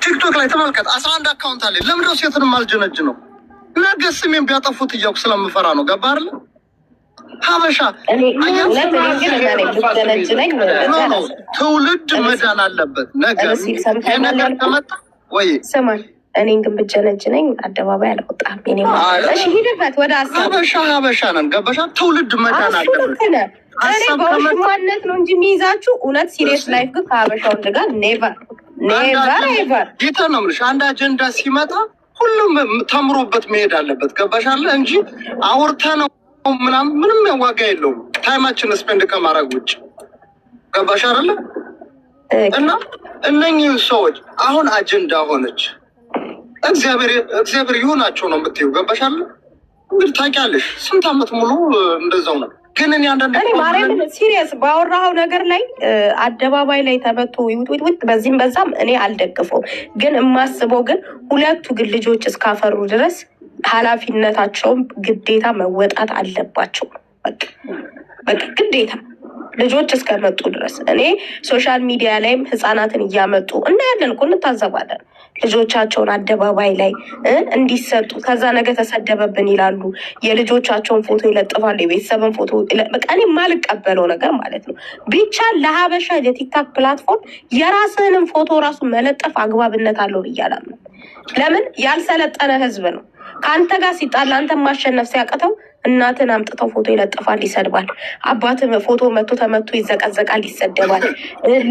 ቲክቶክ ላይ ተመልከት 11 አካውንት አለ። ለምን ነው ሴትን ማልጀነጅ ነው? ነገ ስሜን ቢያጠፉት እያልኩ ስለምፈራ ነው። ገባህ አይደል? ሀበሻ ትውልድ መዳን አለበት። ነገር የነገር ከመጣ ወይ ስማል እኔን ግን ብጀነጅ ነኝ አደባባይ አልወጣም። እሺ ሂድበት ወደ ሀበሻ ነን። ገባሻ? ትውልድ መዳን አለበት። እኔ በውሽማነት ነው እንጂ የሚይዛችሁ እውነት ሲሪየስ ላይፍ ግን ከሀበሻ ወንድ ጋር ኔቨር ጌታ ነው የምልሽ። አንድ አጀንዳ ሲመጣ ሁሉም ተምሮበት መሄድ አለበት። ገባሽ አለ እንጂ አውርተ ነው ምንም ዋጋ የለውም ታይማችን ስፔንድ ከማድረግ ውጭ። ገባሽ አይደለ? እና እነኚህ ሰዎች አሁን አጀንዳ ሆነች። እግዚአብሔር ይሆናቸው ነው የምትይው። ገባሽ አለ? እንግዲህ ታውቂያለሽ ስንት ዓመት ሙሉ እንደዛው ነው። ግን እኔ አንዳንድ ማርያምን ሲሪየስ ባወራኸው ነገር ላይ አደባባይ ላይ ተመቶ ውጥ በዚህም በዛም እኔ አልደግፈውም። ግን የማስበው ግን ሁለቱ ግን ልጆች እስካፈሩ ድረስ ኃላፊነታቸውን ግዴታ መወጣት አለባቸው። በቃ ግዴታ ልጆች እስከመጡ ድረስ እኔ ሶሻል ሚዲያ ላይም ህፃናትን እያመጡ እናያለን እኮ እንታዘባለን። ልጆቻቸውን አደባባይ ላይ እንዲሰጡ ከዛ ነገ ተሰደበብን ይላሉ። የልጆቻቸውን ፎቶ ይለጥፋሉ፣ የቤተሰብን ፎቶ። በቃ እኔ የማልቀበለው ነገር ማለት ነው። ብቻ ለሀበሻ የቲክታክ ፕላትፎርም የራስህንም ፎቶ ራሱ መለጠፍ አግባብነት አለው ብያለሁ። ለምን ያልሰለጠነ ህዝብ ነው ከአንተ ጋር ሲጣላ አንተ ማሸነፍ ሲያቅተው እናትን አምጥተው ፎቶ ይለጥፋል፣ ይሰድባል። አባትም ፎቶ ተመቶ ይዘቀዘቃል፣ ይሰደባል።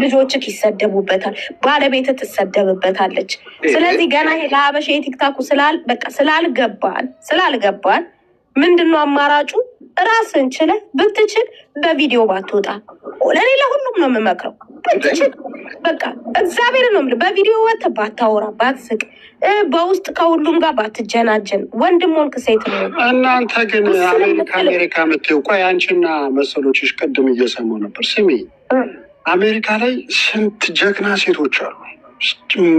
ልጆችህ ይሰደቡበታል፣ ባለቤትህ ትሰደብበታለች። ስለዚህ ገና ይሄ ለሀበሻ የቲክታኩ ስላልገባን ምንድነው አማራጩ? ራስን ችለህ ብትችል በቪዲዮ ባትወጣ። ለኔ ለሁሉም ነው የምመክረው። ብትችል በቃ እግዚአብሔር ነው የምልህ። በቪዲዮ ወጥተህ ባታወራ፣ ባትስቅ፣ በውስጥ ከሁሉም ጋር ባትጀናጀን፣ ወንድም ሆንክ ሴት ነው። እናንተ ግን አሜሪካ የምትይው ቆይ፣ አንቺና መሰሎችሽ ቅድም እየሰማሁ ነበር። ስሚ፣ አሜሪካ ላይ ስንት ጀግና ሴቶች አሉ።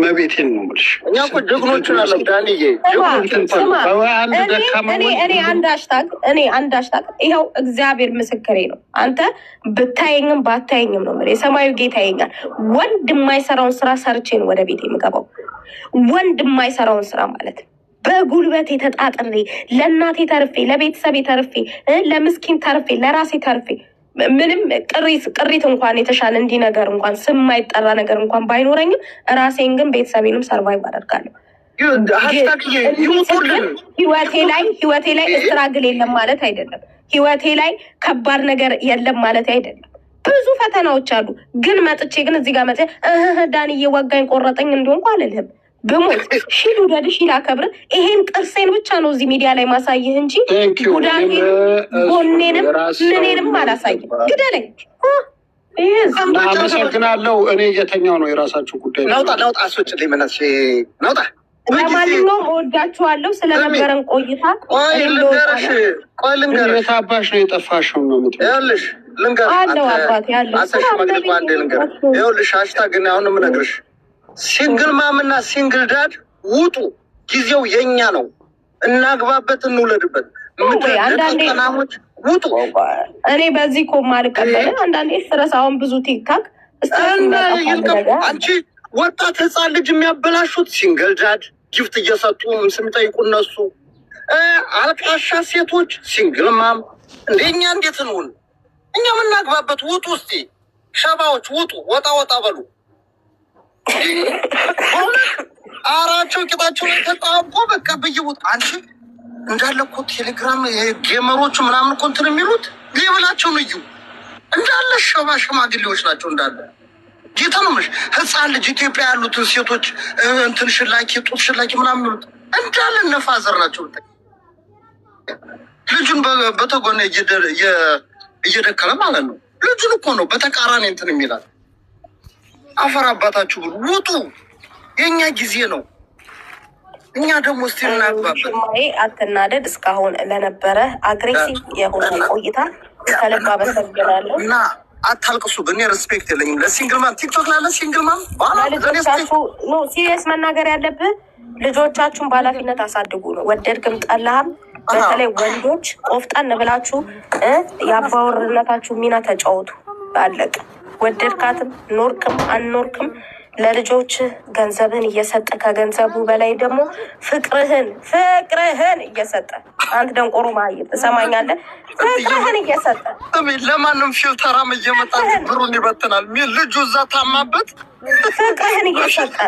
መቤቴን ነው የምልሽ። እኛ እኮ ጀግኖች አለ ዳንዬ። እኔ አንድ ሃሽታግ ይኸው እግዚአብሔር ምስክሬ ነው። አንተ ብታየኝም ባታየኝም ነው የምልህ። የሰማዩ ጌታ ያየኛል። ወንድ የማይሰራውን ስራ ሰርቼ ነው ወደ ቤት የምገባው። ወንድ የማይሰራውን ስራ ማለት ነው። በጉልበቴ ተጣጥሬ ለእናቴ ተርፌ፣ ለቤተሰቤ ተርፌ፣ ለምስኪን ተርፌ፣ ለራሴ ተርፌ ምንም ቅሪት እንኳን የተሻለ እንዲህ ነገር እንኳን ስም የማይጠራ ነገር እንኳን ባይኖረኝም ራሴን ግን ቤተሰቤንም ሰርቫይቭ አደርጋለሁ። ህይወቴ ላይ ስትራግል የለም ማለት አይደለም። ህይወቴ ላይ ከባድ ነገር የለም ማለት አይደለም። ብዙ ፈተናዎች አሉ። ግን መጥቼ ግን እዚህ ጋር መጥቼ ዳንዬ ወጋኝ ቆረጠኝ እንደሆንኩ አልልህም። ብሞት ሺሉ ደድሽ ላከብር ይሄን ጥርሴን ብቻ ነው እዚህ ሚዲያ ላይ ማሳይህ እንጂ ጉዳቴን ጎኔንም ምኔንም አላሳይም። ግደለኝ። አመሰግናለሁ። እኔ የተኛው ነው የራሳችሁ ጉዳይ። ናውጣ አስወጭልኝ መናት ናውጣ። ለማንኛውም እወዳችኋለሁ ስለነበረን ቆይታ። ቆይ ልንገርሽ፣ የታባሽ ነው የጠፋሽው ነው ይኸውልሽ፣ ልንገርሽ አለው አባት ያለው ይኸውልሽ፣ ሃሽታግ ግን አሁን የምነግርሽ ሲንግል ማምና ሲንግል ዳድ ውጡ። ጊዜው የኛ ነው። እናግባበት፣ እንውለድበት። ምድናሞች ውጡ። እኔ በዚህ እኮ ማልቀበል አንዳንዴ ስትረስ አሁን ብዙ ቲክታክ አንቺ ወጣት ህፃን ልጅ የሚያበላሹት ሲንግል ዳድ ጊፍት እየሰጡ ስም ጠይቁ። እነሱ አልቃሻ ሴቶች ሲንግል ማም እንደኛ እንዴት እንሁን? እኛ የምናግባበት ውጡ። እስቲ ሸባዎች ውጡ፣ ወጣ በሉ። አራቸው ቂጣቸው ላይ ተጣብቆ በቃ በየቦታ አንቺ እንዳለ እኮ ቴሌግራም ጌመሮቹ ምናምን እኮ እንትን የሚሉት ሌብላቸውን እዩ እንዳለ ሽማግሌዎች ናቸው እንዳለ። ጌታ ነው የምልሽ። ህፃን ልጅ ኢትዮጵያ ያሉትን ሴቶች እንትን ሽላኪ ጡት ሽላኪ ምናምን የሚሉት እንዳለ ነፋዘር ናቸው። ልጁን በተጎነ እየደከለ ማለት ነው። ልጁን እኮ ነው በተቃራኒ እንትን የሚላል። አፈር አባታችሁ ብሉ፣ ውጡ። የኛ ጊዜ ነው። እኛ ደግሞ እስቲ እናግባበት። አትናደድ። እስካሁን ለነበረ አግሬሲቭ የሆነ ቆይታ ከልብ አመሰግናለሁ እና አታልቅሱ። ግን ሬስፔክት የለኝም ለሲንግል ማም። ቲክቶክ ላለ ሲንግል ማም ሲሪየስ መናገር ያለብህ ልጆቻችሁን በኃላፊነት አሳድጉ ነው። ወደድክም ጠላህም፣ በተለይ ወንዶች ቆፍጣን ብላችሁ የአባወርነታችሁ ሚና ተጫወቱ። አለቀ። ወደድካትም ኖርክም አልኖርክም ለልጆች ገንዘብህን እየሰጠ ከገንዘቡ በላይ ደግሞ ፍቅርህን እየሰጠ አንተ ደንቆሮ ማየት ትሰማኛለህ? ፍቅርህን እየሰጠ ለማንም ፊልተራም እየመጣ ብሩን ይበትናል። ልጁ እዛ ታማበት ፍቅርህን እየሰጠ